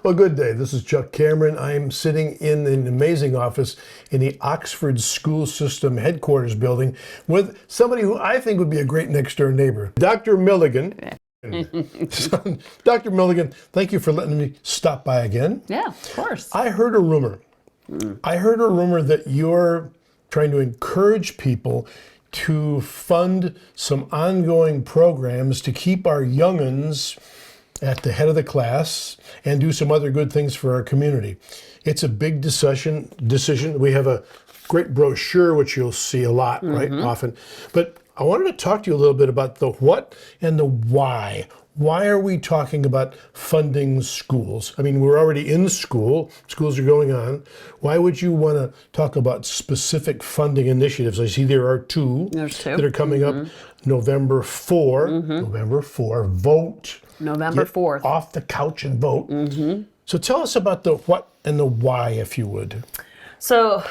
Well, good day. This is Chuck Cameron. I'm sitting in an amazing office in the Oxford School System headquarters building with somebody who I think would be a great next door neighbor, Dr. Milligan. Dr. Milligan, thank you for letting me stop by again. Yeah, of course. I heard a rumor. I heard a rumor that you're trying to encourage people to fund some ongoing programs to keep our young'uns at the head of the class and do some other good things for our community. It's a big decision. We have a great brochure, which you'll see a lot, right, often. But I wanted to talk to you a little bit about the what and the why. Why are we talking about funding schools? I mean, we're already in school. Schools are going on. Why would you want to talk about specific funding initiatives? I see there are two that are coming up. November 4, November 4, vote. November 4th. Off the couch and vote. So tell us about the what and the why, if you would. So,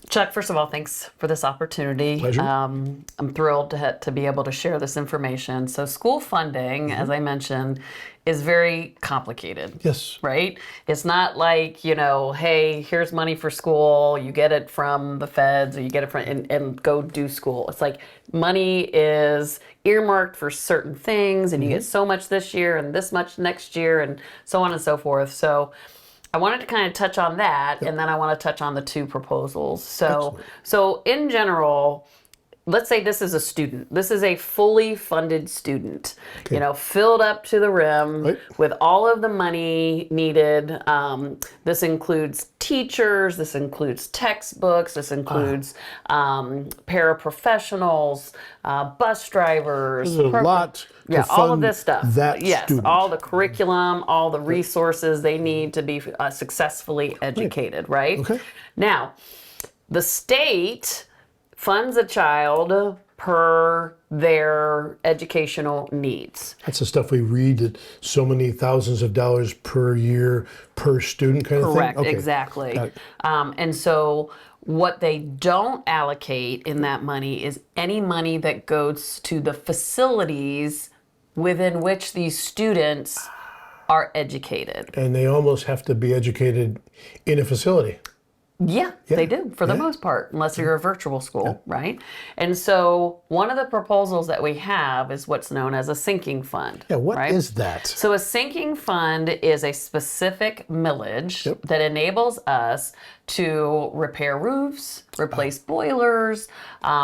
Chuck, first of all, thanks for this opportunity. Pleasure. I'm thrilled to be able to share this information. So school funding, as I mentioned, is very complicated. Yes. Right? It's not like, hey, here's money for school, you get it from the feds or you get it from and go do school. It's like money is earmarked for certain things and you get so much this year and this much next year and so on and so forth. So I wanted to kind of touch on that, and then I want to touch on the two proposals. So in general, let's say this is a student. This is a fully funded student, filled up to the rim with all of the money needed. This includes teachers, this includes textbooks, this includes paraprofessionals, bus drivers. There's a lot to fund all of this stuff. Yes, student. All the curriculum, all the resources they need to be successfully educated, right? Okay. Now, the state funds a child per their educational needs. That's the stuff we read, that so many thousands of dollars per year per student kind of thing? Correct, exactly. Got it. And so what they don't allocate in that money is any money that goes to the facilities within which these students are educated. And they almost have to be educated in a facility. Yeah, they do for the most part, unless you're a virtual school, right? And so one of the proposals that we have is what's known as a sinking fund. Yeah, what is that? So a sinking fund is a specific millage that enables us to repair roofs, replace boilers,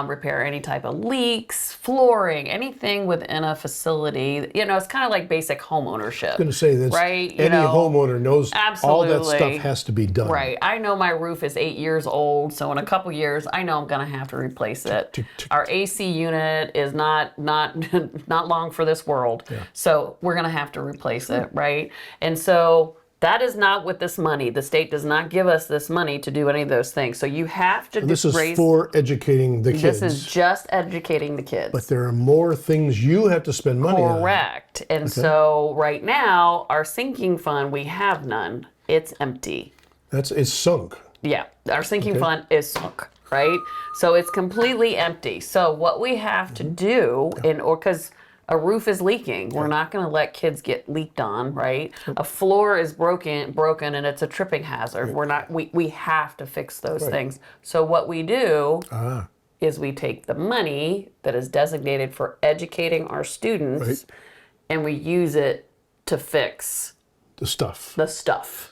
repair any type of leaks, flooring, anything within a facility. It's kind of like basic home ownership. I was going to say this. Right? Any homeowner knows all that Absolutely. stuff has to be done. Right. I know my roof is 8 years old, so in a couple years, I know I'm going to have to replace it. Our AC unit is not long for this world, so we're going to have to replace it, right? And so that is not with this money. The state does not give us this money to do any of those things. So you have to This is for educating the kids. This is just educating the kids. But there are more things you have to spend money on. Correct. And so right now, our sinking fund, we have none. It's empty. It's sunk. Yeah, our sinking fund is sunk, right? So it's completely empty. So what we have to do, because a roof is leaking, we're not going to let kids get leaked on, right? A floor is broken, and it's a tripping hazard. We have to fix those things. So what we do is we take the money that is designated for educating our students, and we use it to fix the stuff.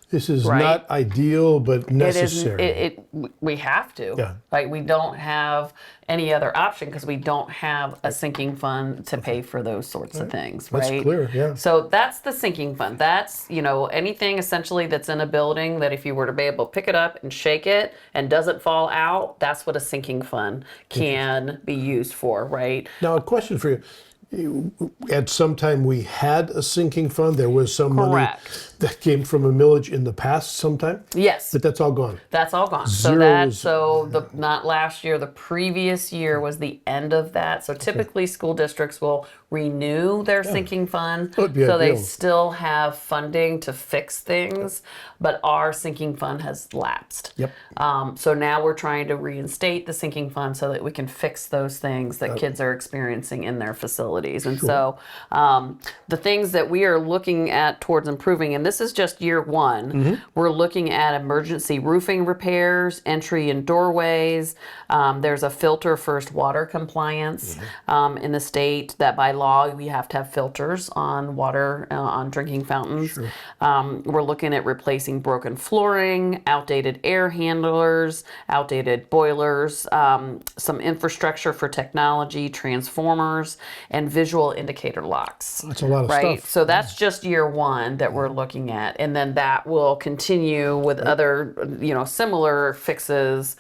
This is not ideal, but necessary. We have to. Yeah. Right? We don't have any other option because we don't have a sinking fund to pay for those sorts of things, right? That's clear, yeah. So that's the sinking fund. That's, anything essentially that's in a building that if you were to be able to pick it up and shake it and doesn't fall out, that's what a sinking fund can be used for, right? Now, a question for you. At some time we had a sinking fund. There was some money that came from a millage in the past sometime. Yes. But that's all gone. That's all gone. Not last year, the previous year was the end of that. So typically school districts will renew their sinking fund so they still have funding to fix things, but our sinking fund has lapsed. Yep. So now we're trying to reinstate the sinking fund so that we can fix those things that kids are experiencing in their facilities. And so the things that we are looking at towards improving in this is just year one, we're looking at emergency roofing repairs, entry and doorways. There's a filter first water compliance in the state that by law we have to have filters on water, on drinking fountains. We're looking at replacing broken flooring, outdated air handlers, outdated boilers, some infrastructure for technology, transformers, and visual indicator locks. That's a lot of Right? stuff. So that's just year one that we're looking at. And then that will continue with other, similar fixes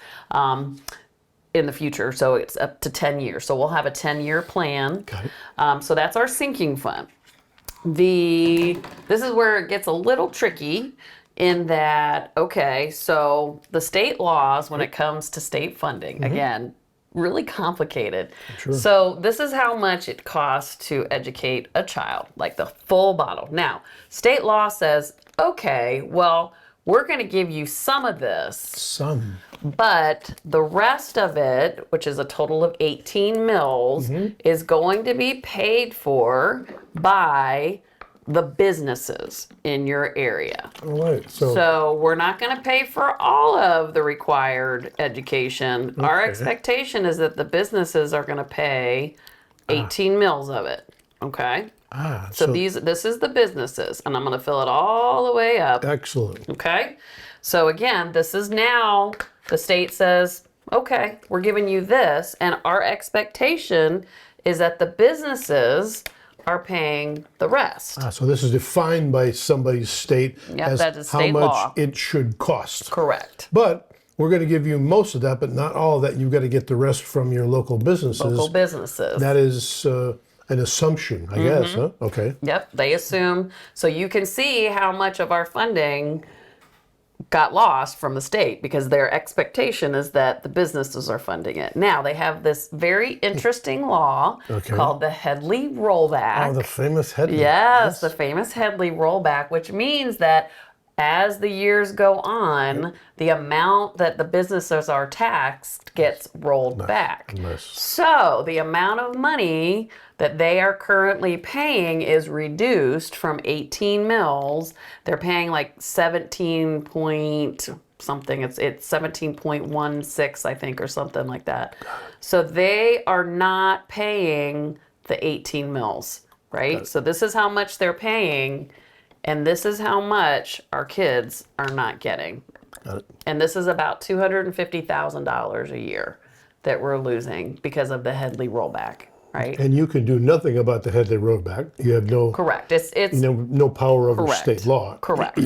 in the future. So it's up to 10 years. So we'll have a 10-year plan. Okay. So that's our sinking fund. This is where it gets a little tricky in that, okay, so the state laws when it comes to state funding, again, really complicated. So this is how much it costs to educate a child, like the full bottle. Now, state law says, okay, well, we're going to give you some of this, Some. but the rest of it, which is a total of 18 mills, is going to be paid for by the businesses in your area. All right. So we're not going to pay for all of the required education. Our expectation is that the businesses are going to pay 18 mills of it. Okay? So this is the businesses, and I'm going to fill it all the way up. Excellent. Okay? So again, this is now the state says, okay, we're giving you this, and our expectation is that the businesses are paying the rest. So this is defined by somebody's state as that is how state much law. it should cost. Correct. But we're going to give you most of that, but not all of that. You've got to get the rest from your local businesses. Local businesses. That is an assumption, I guess, huh? Okay. Yep, they assume. So you can see how much of our funding got lost from the state because their expectation is that the businesses are funding it. Now, they have this very interesting law called the Headley Rollback. Oh, the famous Headley. Yes, the famous Headley Rollback, which means that as the years go on, the amount that the businesses are taxed gets rolled back. Nice. So the amount of money that they are currently paying is reduced from 18 mills. They're paying like 17 point something. It's 17.16, I think, or something like that. So they are not paying the 18 mills, right? So this is how much they're paying. And this is how much our kids are not getting. Got it. And this is about $250,000 a year that we're losing because of the Headley rollback, right? And you can do nothing about the Headley Rollback. You have no Correct. It's no power over correct. state law. Correct.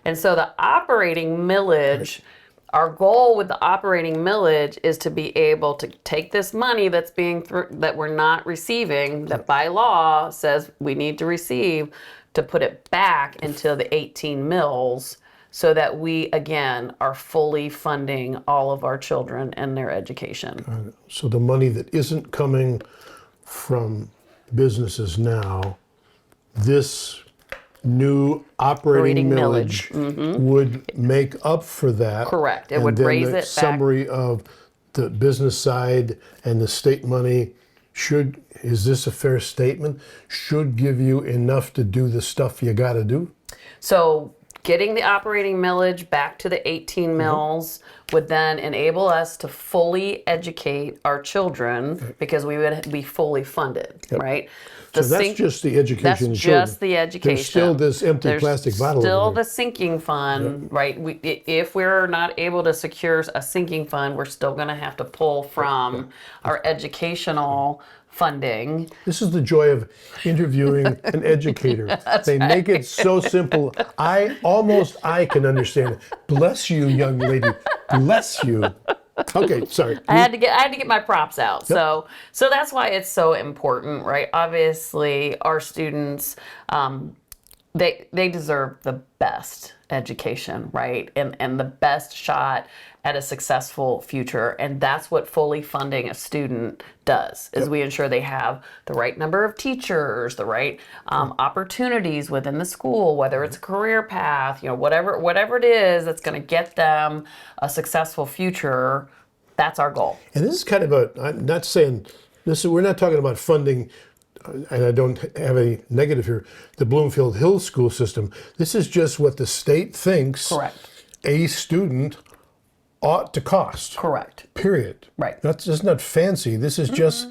And so the operating millage, our goal with the operating millage is to be able to take this money that's that we're not receiving, that by law says we need to receive, to put it back into the 18 mills so that we, again, are fully funding all of our children and their education. So the money that isn't coming from businesses now, this new operating millage would make up for that. Correct. It And would then raise the it back. summary of the business side and the state money should, is this a fair statement, should give you enough to do the stuff you got to do? So getting the operating millage back to the 18 mills would then enable us to fully educate our children because we would be fully funded, right? So that's just the education. That's children. just the education. There's still this empty There's plastic bottle still over there. the sinking fund, right? If we're not able to secure a sinking fund, we're still going to have to pull from our educational funding. This is the joy of interviewing an educator. They make it so simple. I can understand it. Bless you, young lady. Bless you. Okay, sorry. I had to get my props out. So that's why it's so important, right? Obviously, our students, they deserve the best education, right? And the best shot at a successful future. And that's what fully funding a student does, is we ensure they have the right number of teachers, the right opportunities within the school, whether it's a career path, whatever it is that's going to get them a successful future. That's our goal. And this is kind of I'm not saying, we're not talking about funding and I don't have any negative here, the Bloomfield Hills school system. This is just what the state thinks Correct. a student ought to cost. Correct. Period. Right. That's just not fancy. This is just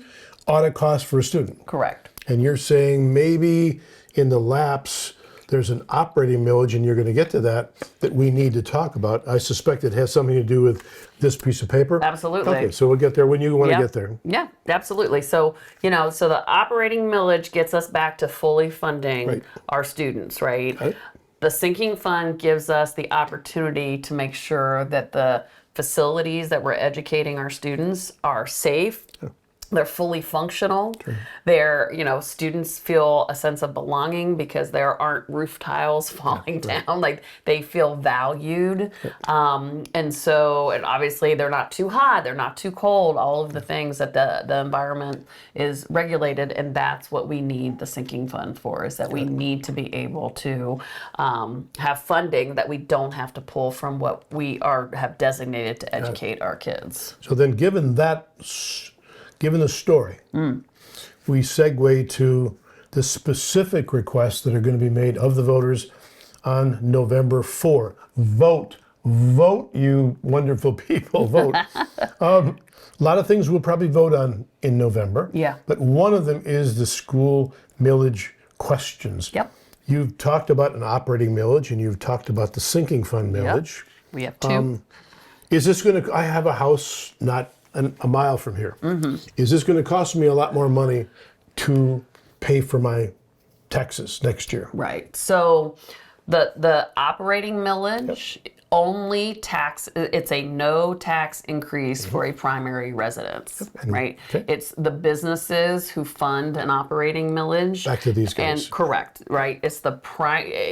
ought to cost for a student. Correct. And you're saying maybe in the lapse there's an operating millage, and you're going to get to that we need to talk about. I suspect it has something to do with this piece of paper. Absolutely. Okay, so we'll get there when you want to Yeah. get there. Yeah, absolutely. So, so the operating millage gets us back to fully funding Right. our students, right? Right. The sinking fund gives us the opportunity to make sure that the facilities that we're educating our students are safe. They're fully functional. They're, students feel a sense of belonging because there aren't roof tiles falling down. Like they feel valued. And obviously they're not too hot, they're not too cold, all of the things that the environment is regulated. And that's what we need the sinking fund for, is that we need to be able to have funding that we don't have to pull from what we have designated to educate our kids. So then, given the story, we segue to the specific requests that are going to be made of the voters on November 4. Vote, you wonderful people, vote. A lot of things we'll probably vote on in November. Yeah. But one of them is the school millage questions. Yep. You've talked about an operating millage, and you've talked about the sinking fund millage. We have two. Is this going to? I have a house not a mile from here. Is this going to cost me a lot more money to pay for my taxes next year? Right. So the operating millage only it's a no tax increase for a primary residence, right? Okay. It's the businesses who fund an operating millage. Back to these guys. And correct, right? It's the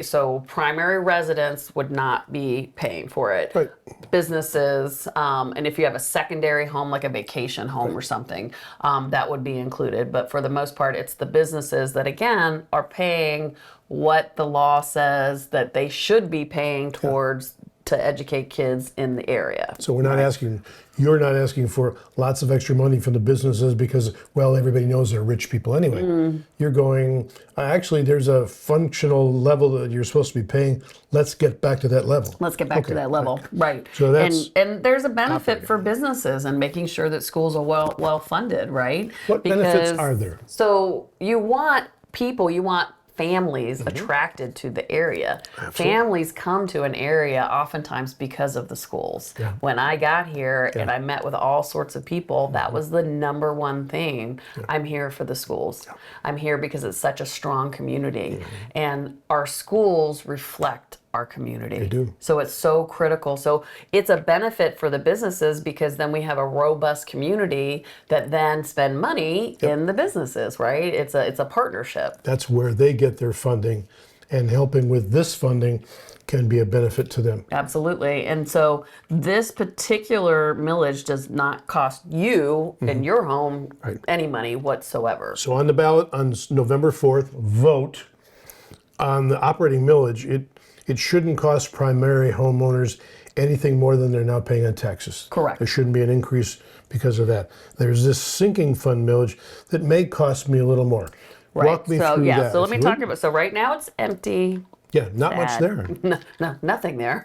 so primary residents would not be paying for it. Right. Businesses, and if you have a secondary home, like a vacation home or something, that would be included. But for the most part, it's the businesses that, again, are paying what the law says that they should be paying towards to educate kids in the area. So you're not asking for lots of extra money from the businesses because, well, everybody knows they're rich people anyway. You're going, actually, there's a functional level that you're supposed to be paying. Let's get back to that level. Let's get back to that level, right? So that's and there's a benefit for businesses and making sure that schools are well funded, right? What benefits are there? So you want families attracted to the area. Families come to an area oftentimes because of the schools. Yeah. When I got here and I met with all sorts of people, that was the number one thing. I'm here for the schools. I'm here because it's such a strong community. And our schools reflect our community. They do. So it's so critical. So it's a benefit for the businesses because then we have a robust community that then spend money in the businesses, right? It's a partnership. That's where they get their funding, and helping with this funding can be a benefit to them. Absolutely. And so this particular millage does not cost you in your home any money whatsoever. So on the ballot on November 4th, vote on the operating millage. It shouldn't cost primary homeowners anything more than they're now paying on taxes. Correct. There shouldn't be an increase because of that. There's this sinking fund millage that may cost me a little more. Right. Walk me through that. So let if me you talk would. about, so right now it's empty. Yeah, not much there. No, nothing there.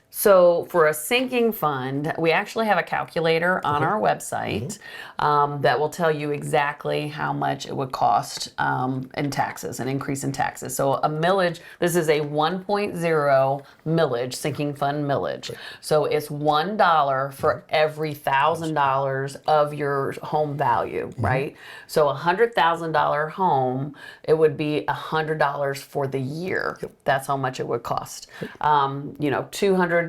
So for a sinking fund, we actually have a calculator on our website that will tell you exactly how much it would cost in taxes, an increase in taxes. So a millage, this is a 1.0 millage, sinking fund millage. So it's $1 for every $1,000 of your home value, right? So a $100,000 home, it would be $100 for the year. That's how much it would cost. $200,000,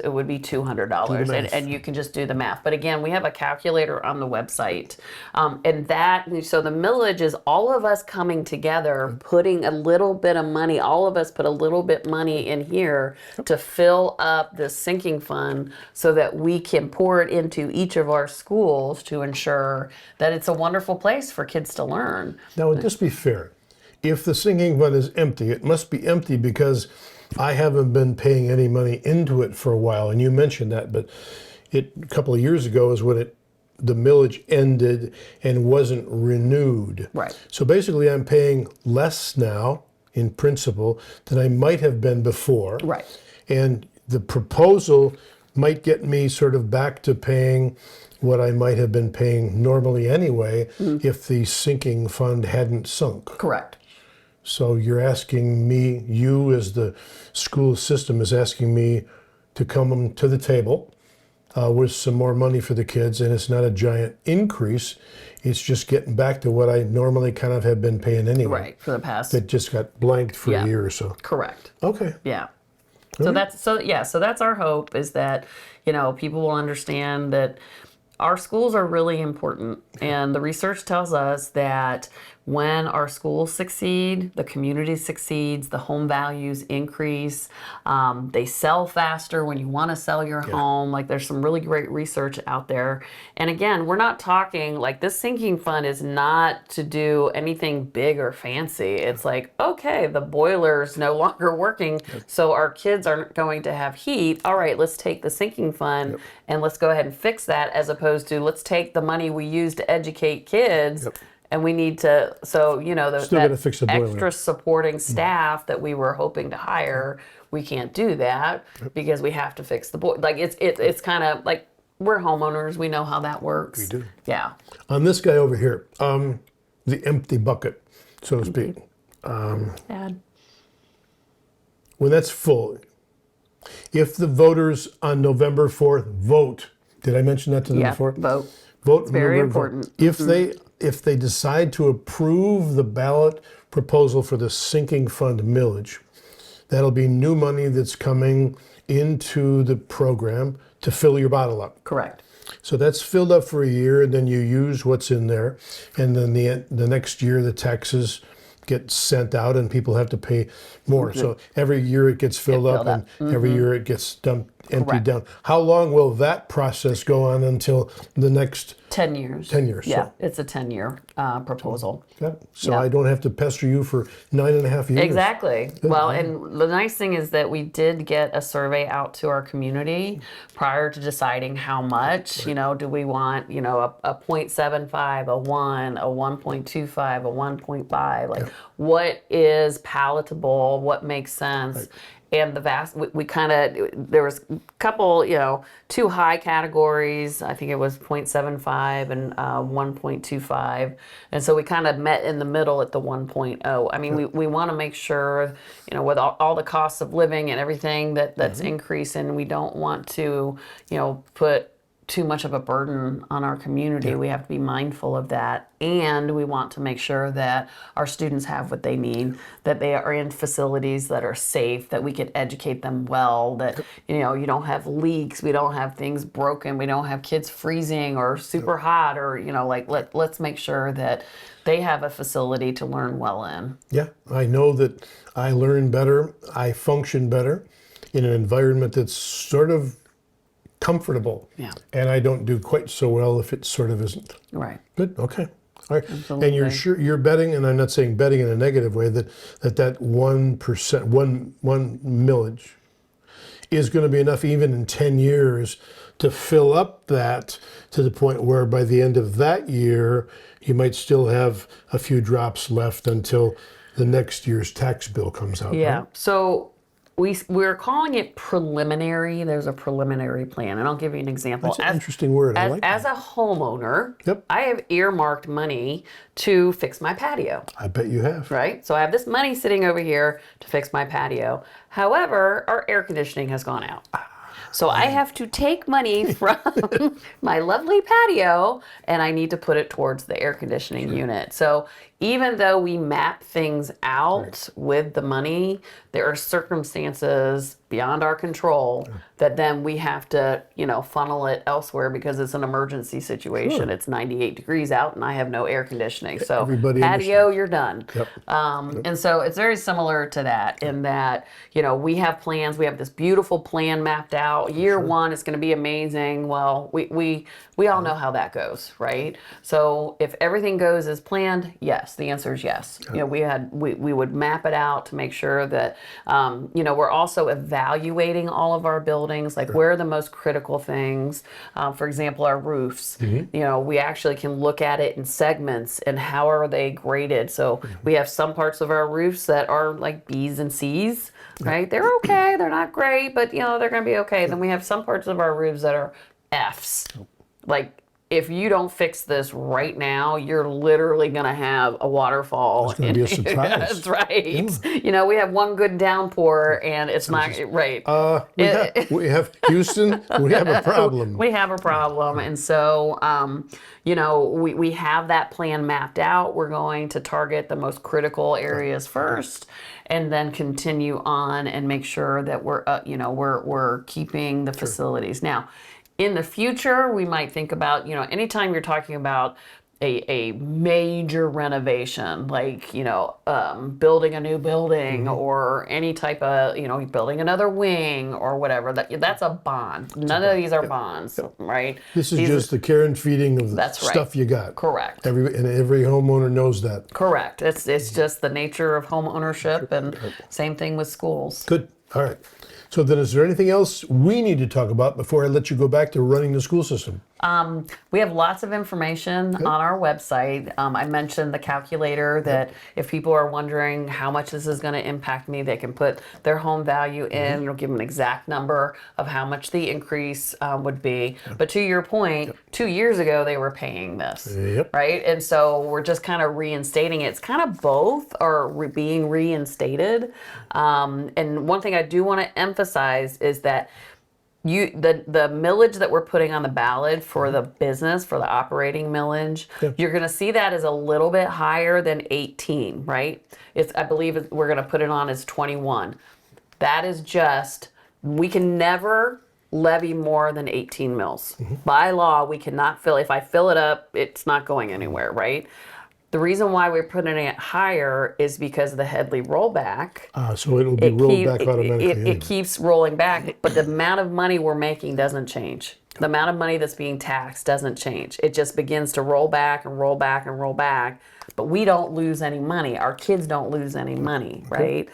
it would be $200, and you can just do the math. But again, we have a calculator on the website, so the millage is all of us coming together, putting a little bit of money. All of us put a little bit money in here to fill up this sinking fund, so that we can pour it into each of our schools to ensure that it's a wonderful place for kids to learn. Now, would this be fair? If the sinking fund is empty, it must be empty because I haven't been paying any money into it for a while, and you mentioned that, but a couple of years ago is when it the millage ended and wasn't renewed. Right. So basically, I'm paying less now in principle than I might have been before. Right. And the proposal might get me sort of back to paying what I might have been paying normally anyway if the sinking fund hadn't sunk. Correct. So you're asking me, you as the school system is asking me to come to the table with some more money for the kids, and it's not a giant increase. It's just getting back to what I normally kind of have been paying anyway. Right. For the past. That just got blanked for Yeah. a year or so. Correct. Okay. Yeah. So that's our hope, is that, people will understand that our schools are really important, and the research tells us that when our schools succeed, the community succeeds, the home values increase, they sell faster when you want to sell your home. Like, there's some really great research out there. And again, we're not talking like this sinking fund is not to do anything big or fancy. It's like, okay, the boiler's no longer working, so our kids aren't going to have heat. All right, let's take the sinking fund and let's go ahead and fix that, as opposed to let's take the money we use to educate kids. And we need to, Still gotta fix the boiler. extra supporting staff that we were hoping to hire, we can't do that because we have to fix the boiler. Like, it's kind of like, we're homeowners, we know how that works. We do. Yeah. On this guy over here, the empty bucket, so to speak. Dad. When that's full, if the voters on November 4th vote, did I mention that to them Yeah. before? Vote. Vote. It's very November 4th. important. If they decide to approve the ballot proposal for the sinking fund millage, that'll be new money that's coming into the program to fill your bottle up. Correct. So that's filled up for a year, and then you use what's in there, and then the next year the taxes get sent out, and people have to pay more. So every year it gets filled up, filled and every year it gets emptied Correct. down. How long will that process go on until the next? 10 years. 10 years, Yeah, so- it's a 10-year proposal. So Yeah. I don't have to pester you for 9.5 years. Exactly. Well, and the nice thing is that we did get a survey out to our community prior to deciding how much, do we want, a 0.75, a 1, a 1.25, a 1.5, like what is palatable, what makes sense. And we kind of, there was a couple, two high categories. I think it was 0.75 and 1.25. And so we kind of met in the middle at the 1.0. I mean, we want to make sure, with all the costs of living and everything that's increasing, we don't want to, put too much of a burden on our community. We have to be mindful of that. And we want to make sure that our students have what they need, that they are in facilities that are safe, that we can educate them well, that, you don't have leaks, we don't have things broken, we don't have kids freezing or super hot, or, let's make sure that they have a facility to learn well in. Yeah, I know that I learn better, I function better in an environment that's sort of comfortable. Yeah. And I don't do quite so well if it sort of isn't. Right. Good. Okay. All right. Absolutely. And you're betting, and I'm not saying betting in a negative way, that 1%, one millage is going to be enough even in 10 years to fill up that to the point where by the end of that year you might still have a few drops left until the next year's tax bill comes out. Yeah. Right? So we're calling it preliminary. There's a preliminary plan, and I'll give you an example. That's an interesting word. I like As that. a homeowner, Yep. I have earmarked money to fix my patio, I bet you have. right? So I have this money sitting over here to fix my patio. However, our air conditioning has gone out. So I have to take money from my lovely patio, and I need to put it towards the air conditioning unit. So even though we map things out with the money, there are circumstances beyond our control that then we have to, funnel it elsewhere because it's an emergency situation. Sure. It's 98 degrees out and I have no air conditioning. So Everybody patio, you're done. Yep. And so it's very similar to that in that, we have plans. We have this beautiful plan mapped out. Year one is going to be amazing. Well, we all know how that goes, right? So if everything goes as planned, yes, the answer is yes. We would map it out to make sure that, we're also evaluating evaluating all of our buildings, like where are the most critical things. For example, our roofs. You know, we actually can look at it in segments and how are they graded. So we have some parts of our roofs that are like B's and C's, right? They're okay, they're not great, but you know, they're going to be okay. Then we have some parts of our roofs that are F's. Like, if you don't fix this right now, you're literally going to have a waterfall. It's going to be a surprise. That's right. You know, we have one good downpour and it's not right. We have Houston, we have a problem. We have a problem. And so, you know, we have that plan mapped out. We're going to target the most critical areas first and then continue on and make sure that we're, you know, we're keeping the facilities. Now, in the future, we might think about, you know, anytime you're talking about a major renovation, like, you know, building a new building or any type of, you know, building another wing or whatever, that's a bond. None of these are bonds, right? This is just the care and feeding of the That's right. stuff you got. Correct. And every homeowner knows that. Correct. It's just the nature of home ownership, and same thing with schools. Good. All right. So then, is there anything else we need to talk about before I let you go back to running the school system? We have lots of information on our website. I mentioned the calculator that if people are wondering how much this is going to impact me, they can put their home value in. It'll give them an exact number of how much the increase would be. But to your point, 2 years ago they were paying this, right? And so we're just kind of reinstating it. It's kind of both are being reinstated. And one thing I do want to emphasize is that the millage that we're putting on the ballot for the business, for the operating millage, you're going to see that as a little bit higher than 18, right? I believe we're going to put it on as 21. That is just, we can never levy more than 18 mills. By law, we cannot if I fill it up, it's not going anywhere, right? The reason why we're putting it higher is because of the Headley rollback. So it'll be rolled back automatically. It keeps rolling back, but the amount of money we're making doesn't change. The amount of money that's being taxed doesn't change. It just begins to roll back and roll back and roll back. But we don't lose any money. Our kids don't lose any money, right?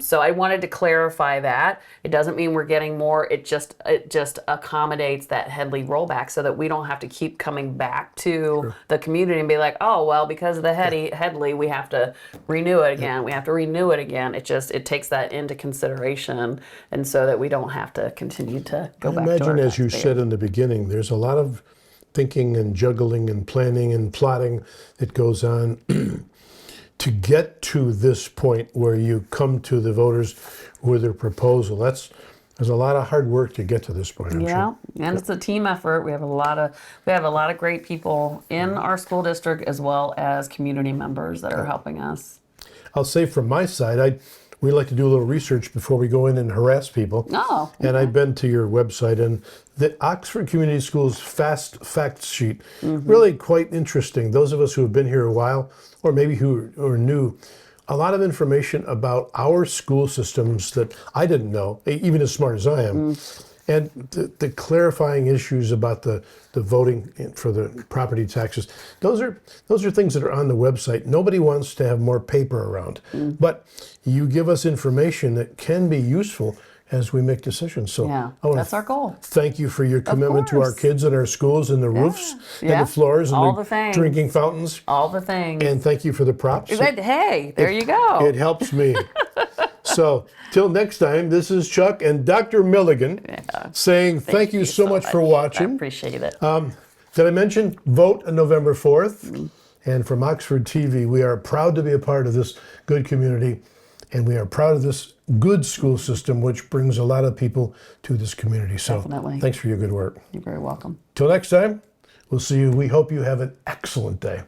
So I wanted to clarify that. It doesn't mean we're getting more. It just accommodates that Headley rollback so that we don't have to keep coming back to the community and be like, oh, well, because of the Headley, we have to renew it again. We have to renew it again. It takes that into consideration, and so that we don't have to continue to go back to our imagine, as you taxpayers. said in the beginning, there's a lot of thinking and juggling and planning and plotting that goes on to get to this point where you come to the voters with a proposal. There's a lot of hard work to get to this point. I'm sure. And it's a team effort. We have a lot of great people in our school district as well as community members that are helping us. I'll say from my side, we like to do a little research before we go in and harass people. Oh, okay. And I've been to your website, and the Oxford Community Schools Fast Facts Sheet, really quite interesting. Those of us who have been here a while, or maybe who are new, a lot of information about our school systems that I didn't know, even as smart as I am. And the clarifying issues about the voting for the property taxes, those are things that are on the website. Nobody wants to have more paper around, but you give us information that can be useful as we make decisions. So that's our goal. Thank you for your commitment to our kids and our schools and the roofs and the floors and all the the things. Drinking fountains. All the things. And thank you for the props. Hey, there you go. It helps me. So, till next time, this is Chuck and Dr. Milligan saying thank you so much for watching. I appreciate it. Did I mention vote on November 4th? And from Oxford TV, we are proud to be a part of this good community, and we are proud of this good school system, which brings a lot of people to this community. So, Definitely. Thanks for your good work. You're very welcome. Till next time, we'll see you. We hope you have an excellent day.